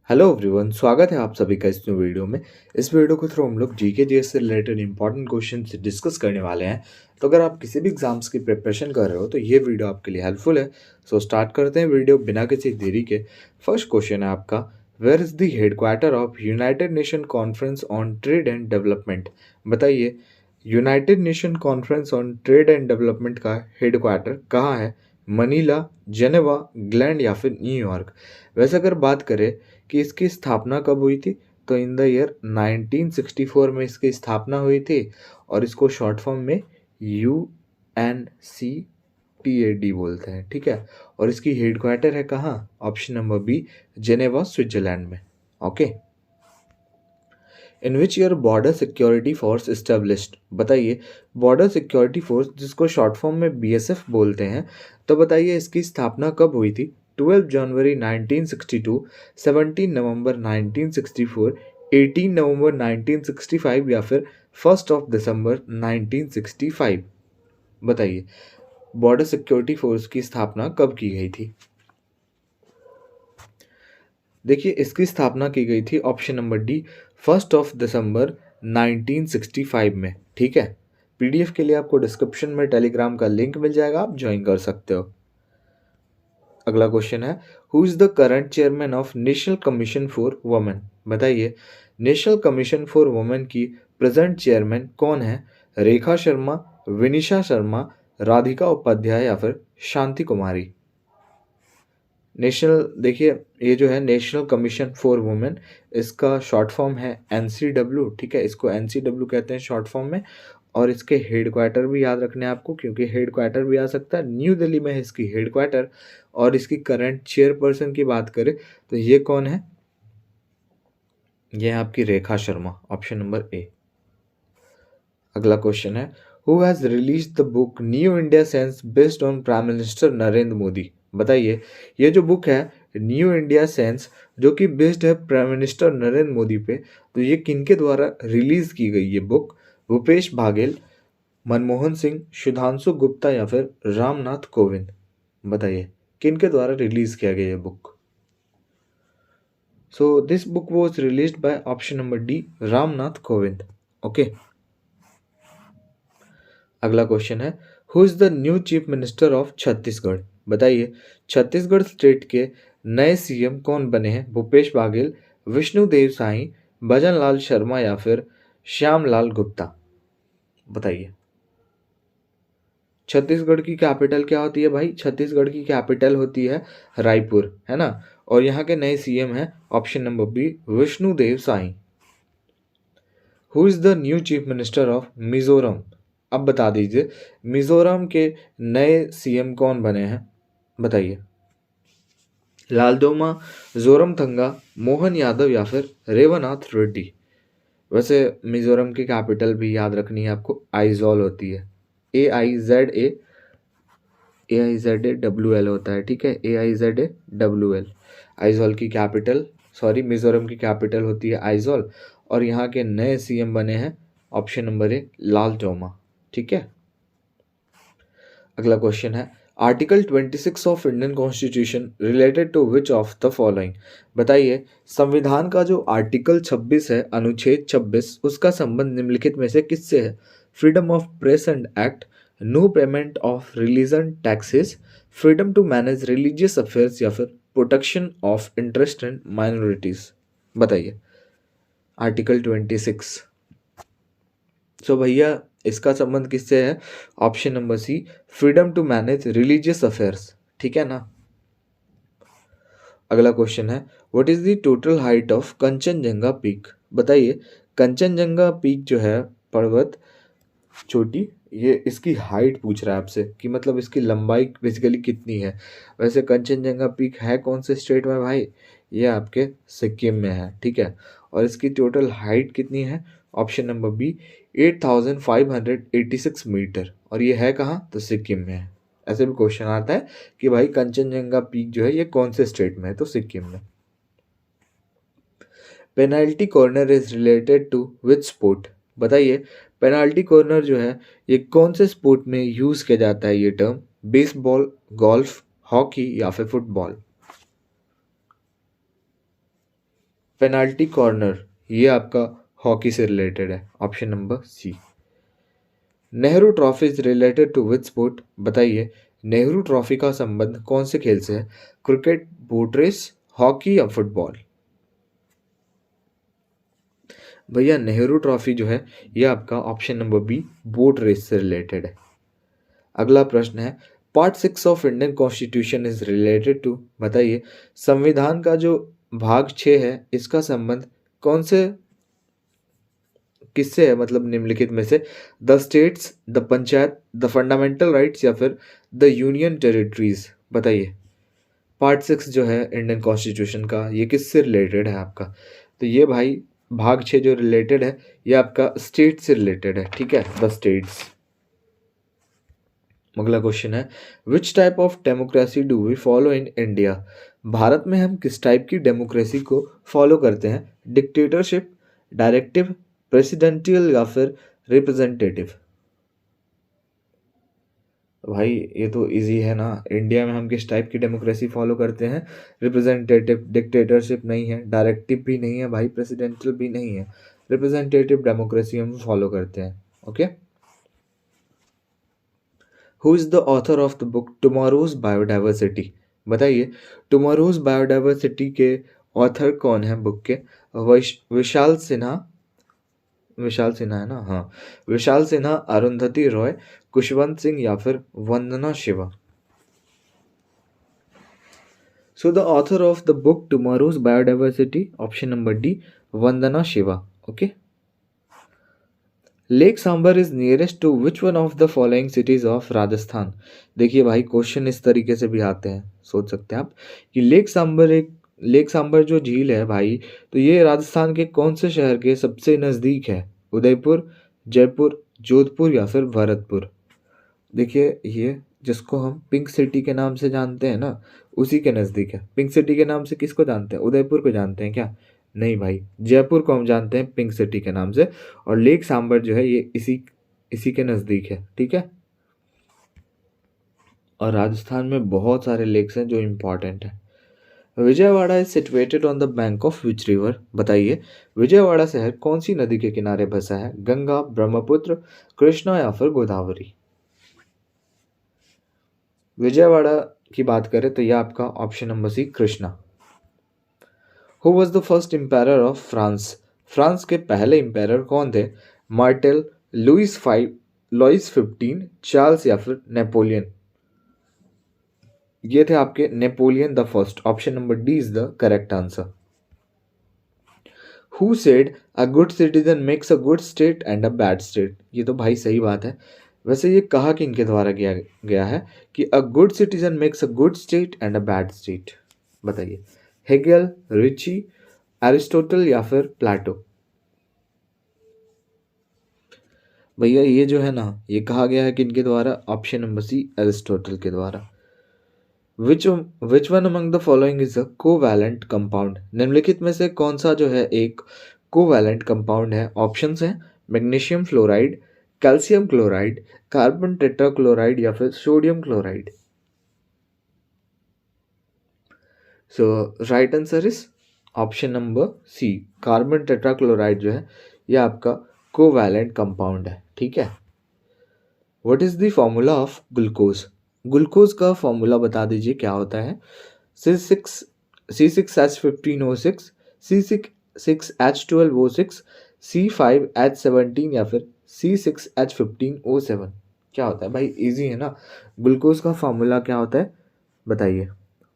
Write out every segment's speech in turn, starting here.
Hello everyone, स्वागत है आप सभी का इस न्यू वीडियो में। इस वीडियो के थ्रू हम लोग जीके जीएस से रिलेटेड इंपॉर्टेंट क्वेश्चन डिस्कस करने वाले हैं। तो अगर आप किसी भी एग्जाम्स की प्रिपरेशन कर रहे हो तो ये वीडियो आपके लिए हेल्पफुल है। सो स्टार्ट करते हैं वीडियो बिना किसी देरी के। फर्स्ट क्वेश्चन है आपका, where is the headquarter of United Nation conference on trade and development. बताइए, United Nation conference on trade and development का हेडक्वार्टर कहाँ है? मनीला, जेनेवा, ग्लैंड या फिर न्यूयॉर्क। वैसे अगर बात करें कि इसकी स्थापना कब हुई थी, तो इन द ईयर 1964 में इसकी स्थापना हुई थी और इसको शॉर्ट फॉर्म में UNCTAD बोलते हैं, ठीक है। और इसकी हेडक्वार्टर है कहाँ? Option number B, Geneva, Switzerland में। Okay. In which year border security force established. बताइए, बॉर्डर सिक्योरिटी फोर्स जिसको शॉर्ट फॉर्म में BSF बोलते हैं, तो बताइए इसकी स्थापना कब हुई थी? 12 जनवरी 1962, 17 नवंबर 1964, 18 नवंबर 1965 या फिर 1 दिसंबर 1965। बताइए, बॉर्डर सिक्योरिटी फोर्स की स्थापना कब की गई थी? देखिए, इसकी स्थापना की गई थी ऑप्शन नंबर डी, 1 दिसंबर 1965 में, ठीक है। PDF के लिए आपको डिस्क्रिप्शन में टेलीग्राम का लिंक मिल जाएगा, आप ज्वाइन कर सकते हो। अगला क्वेश्चन है, who is the current chairman of national commission for women. बताइए, नेशनल कमीशन फॉर वुमेन की प्रेजेंट चेयरमैन कौन है? रेखा शर्मा, विनिशा शर्मा, राधिका उपाध्याय या फिर शांति कुमारी। नेशनल, देखिए ये जो है नेशनल कमीशन फॉर वुमेन, इसका शॉर्ट फॉर्म है NCW, ठीक है। इसको NCW कहते हैं शॉर्ट फॉर्म में। और इसके हेडक्वार्टर भी याद रखने हैं आपको, क्योंकि हेडक्वार्टर भी आ सकता है। न्यू दिल्ली में है इसकी हेडक्वार्टर। और इसकी करंट चेयरपर्सन की बात करें तो ये कौन है? ये है आपकी Rekha Sharma, option number A. अगला क्वेश्चन है, who has release the book new India sense based on prime minister Narendra Modi. बताइए, ये जो बुक है न्यू इंडिया सेंस, जो कि बेस्ड है प्राइम मिनिस्टर नरेंद्र मोदी पे, तो ये किनके द्वारा रिलीज की गई ये बुक? भूपेश बाघेल, मनमोहन सिंह, सुधांशु गुप्ता या फिर रामनाथ कोविंद। बताइए, किनके द्वारा रिलीज किया गया ये book? So this book was released by option number D, Ramnath Kovind. Okay. अगला क्वेश्चन है, who is the new chief minister of Chhattisgarh. बताइए, छत्तीसगढ़ स्टेट के नए CM कौन बने हैं? भूपेश बाघेल, विष्णुदेव साई, भजन लाल शर्मा या फिर श्यामलाल गुप्ता। बताइए, छत्तीसगढ़ की कैपिटल क्या होती है भाई? छत्तीसगढ़ की कैपिटल होती है रायपुर, है ना। और यहाँ के नए CM हैं option number B, Vishnu Deo Sai. Who is the new chief minister of Mizoram. अब बता दीजिए, मिजोरम के नए CM कौन बने हैं? बताइए, लालदोमा, जोरमथंगा, मोहन यादव या फिर रेवनाथ रेड्डी। वैसे मिजोरम की कैपिटल भी याद रखनी है आपको, आइजॉल होती है। AIZAWL होता है, ठीक है। AIZAWL, आइजॉल की कैपिटल, सॉरी, मिजोरम की कैपिटल होती है आइजॉल। और यहाँ के नए CM बने हैं ऑप्शन नंबर ए, लालदोमा, ठीक है। अगला क्वेश्चन है, article 26 of Indian constitution related to which of the following. बताइए, संविधान का जो आर्टिकल 26 है, अनुच्छेद 26, उसका संबंध निम्नलिखित में से किससे है? Freedom of press and act, no payment of religion taxes, freedom to manage religious affairs या फिर protection of interest and minorities. बताइए, आर्टिकल 26। सो भैया, इसका संबंध किससे है? Option number C, freedom to manage religious affairs, ठीक है ना। अगला क्वेश्चन है, what is the total height of Kanchenjunga peak. बताइए, कंचनजंगा पीक जो है, पर्वत चोटी, ये इसकी हाइट पूछ रहा है आपसे कि मतलब इसकी लंबाई बेसिकली कितनी है। वैसे कंचनजंगा पीक है कौन से स्टेट में भाई? ये आपके सिक्किम में है, ठीक है। और इसकी टोटल हाइट कितनी है? Option number B, 8586 metre. और ये है कहाँ? तो सिक्किम में है। ऐसे भी क्वेश्चन आता है कि भाई कंचनजंगा पीक जो है ये कौन से स्टेट में है? तो सिक्किम में। Penalty corner is related to which sport. बताइए, पेनाल्टी कॉर्नर जो है ये कौन से स्पोर्ट में यूज किया जाता है? ये टर्म बेसबॉल, गोल्फ, हॉकी या फिर फुटबॉल। पेनाल्टी कॉर्नर, ये आपका हॉकी से रिलेटेड है, option number C. Nehru trophy is related to which sport, बताइए नेहरू ट्रॉफी का संबंध कौन से खेल से है? क्रिकेट, बोट रेस, हॉकी या फुटबॉल? भैया नेहरू ट्रॉफी जो है ये आपका option number B boat race से रिलेटेड है। अगला प्रश्न है part 6 of Indian constitution is related to, बताइए संविधान का जो भाग 6 है इसका संबंध कौन से किससे है, मतलब निम्नलिखित में से? The states, the panchayat, the fundamental rights या फिर द यूनियन टेरिटरीज, बताइए पार्ट 6 जो है इंडियन कॉन्स्टिट्यूशन का ये किससे रिलेटेड है आपका? तो ये भाई भाग 6 जो रिलेटेड है ये आपका स्टेट से रिलेटेड है, ठीक है, द स्टेट्स। अगला क्वेश्चन है which type of democracy do we follow in India, Bharat में हम किस टाइप की डेमोक्रेसी को फॉलो करते हैं? डिक्टेटरशिप, डायरेक्टिव, प्रेसिडेंटियल या फिर रिप्रेजेंटेटिव? भाई ये तो इजी है ना, इंडिया में हम किस टाइप की डेमोक्रेसी फॉलो करते हैं? रिप्रेजेंटेटिव, डिक्टेटरशिप नहीं है, डायरेक्टिव भी नहीं है भाई, प्रेसिडेंटियल भी नहीं है, रिप्रेजेंटेटिव डेमोक्रेसी हम फॉलो करते हैं। Okay, who is the author of the book tomorrow's biodiversity, बताइए टुमारोज बायोडाइवर्सिटी के ऑथर कौन है बुक के? विशाल सिन्हा, विशाल सिन्हा है ना, हाँ विशाल सिन्हा, अरुंधति रॉय, खुशवंत सिंह या फिर Vandana Shiva? So the author of the book tomorrow's biodiversity, option number D Vandana Shiva. Okay, lake Sambhar is nearest to which one of the following cities of Rajasthan, देखिए भाई क्वेश्चन इस तरीके से भी आते हैं, सोच सकते हैं आप कि लेक सांबर जो झील है भाई, तो ये राजस्थान के कौन से शहर के सबसे नज़दीक है? उदयपुर, जयपुर, जोधपुर या फिर भरतपुर? देखिए ये जिसको हम पिंक सिटी के नाम से जानते हैं ना, उसी के नज़दीक है। पिंक सिटी के नाम से किसको जानते हैं? उदयपुर को जानते हैं क्या? नहीं भाई, जयपुर को हम जानते हैं पिंक सिटी के नाम से, और लेक सांबर जो है ये इसी इसी के नज़दीक है, ठीक है। और राजस्थान में बहुत सारे लेक्स हैं जो इम्पॉर्टेंट हैं। Vijayawada is situated on the bank of which river, बताइए विजयवाड़ा शहर कौन सी नदी के किनारे बसा है? गंगा, ब्रह्मपुत्र, कृष्णा या फिर गोदावरी? विजयवाड़ा की बात करें तो यह आपका option number C Krishna. Who was the first empire of France, France के पहले एम्पायर कौन थे? मार्टेल, लुइस 15, चार्ल्स या फिर नेपोलियन? ये थे आपके Napoleon the first, option number D is the correct answer. Who said a good citizen makes a good state and a bad state, ये तो भाई सही बात है। वैसे ये कहा किनके द्वारा किया गया है कि a good citizen makes a good state and a bad state, बताइए हेगेल, रिची, एरिस्टोटल या फिर प्लेटो? भैया ये जो है ना ये कहा गया है किनके द्वारा? ऑप्शन नंबर सी एरिस्टोटल के द्वारा। Which one among the following is a covalent compound, निम्नलिखित में से कौन सा जो है एक कोवैलेंट कंपाउंड है? ऑप्शंस हैं magnesium fluoride, calcium chloride, carbon tetrachloride या फिर sodium chloride? So right answer is option number C, carbon tetrachloride जो है यह आपका कोवैलेंट कंपाउंड है, ठीक है। What is the formula of glucose, glucose का फॉर्मूला बता दीजिए क्या होता है? C6H15O6, C6H12O6, C5H17 या फिर C6H15O7? क्या होता है भाई? इजी है ना, ग्लूकोज का फॉर्मूला क्या होता है बताइए?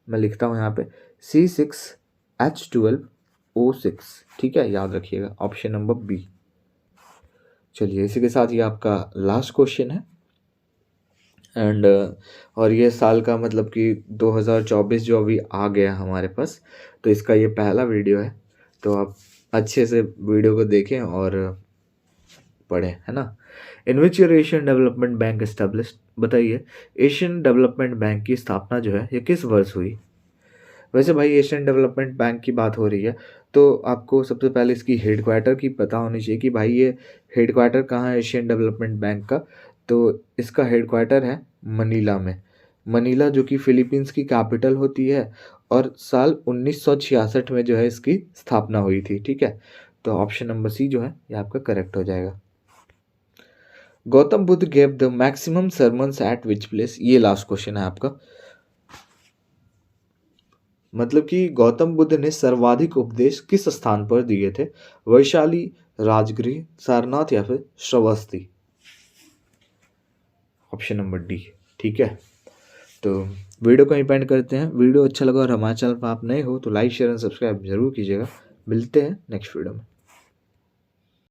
मैं लिखता हूँ यहाँ पे C6H12O6, ठीक है, याद रखिएगा ऑप्शन नंबर बी। चलिए इसी के साथ ये आपका लास्ट क्वेश्चन है एंड और ये साल का मतलब कि 2024 जो अभी आ गया हमारे पास, तो इसका ये पहला वीडियो है, तो आप अच्छे से वीडियो को देखें और पढ़ें, है ना। In which year Asian development bank established, बताइए एशियन डेवलपमेंट बैंक की स्थापना जो है ये किस वर्ष हुई? वैसे भाई एशियन डेवलपमेंट बैंक की बात हो रही है तो आपको सबसे पहले इसकी हेड क्वार्टर की पता होनी चाहिए कि भाई ये हेड क्वार्टर कहाँ है एशियन डेवलपमेंट बैंक का। तो इसका हेड क्वार्टर है मनीला में, मनीला जो कि फिलीपींस की कैपिटल होती है, और साल 1966 में जो है इसकी स्थापना हुई थी, ठीक है। तो ऑप्शन नंबर सी जो है ये आपका करेक्ट हो जाएगा। Gautam Buddha gave the maximum sermons eight which place, ये लास्ट क्वेश्चन है आपका। मतलब कि गौतम बुद्ध ने सर्वाधिक उपदेश किस स्थान पर दिए थे? वैशाली, राजगृह, सारनाथ या फिर श्रावस्ती? ऑप्शन नंबर डी, ठीक है। तो वीडियो को यहीं पे एंड करते हैं। वीडियो अच्छा लगा और हमारे चैनल पर आप नए हो तो लाइक शेयर एंड सब्सक्राइब जरूर कीजिएगा। मिलते हैं नेक्स्ट वीडियो में।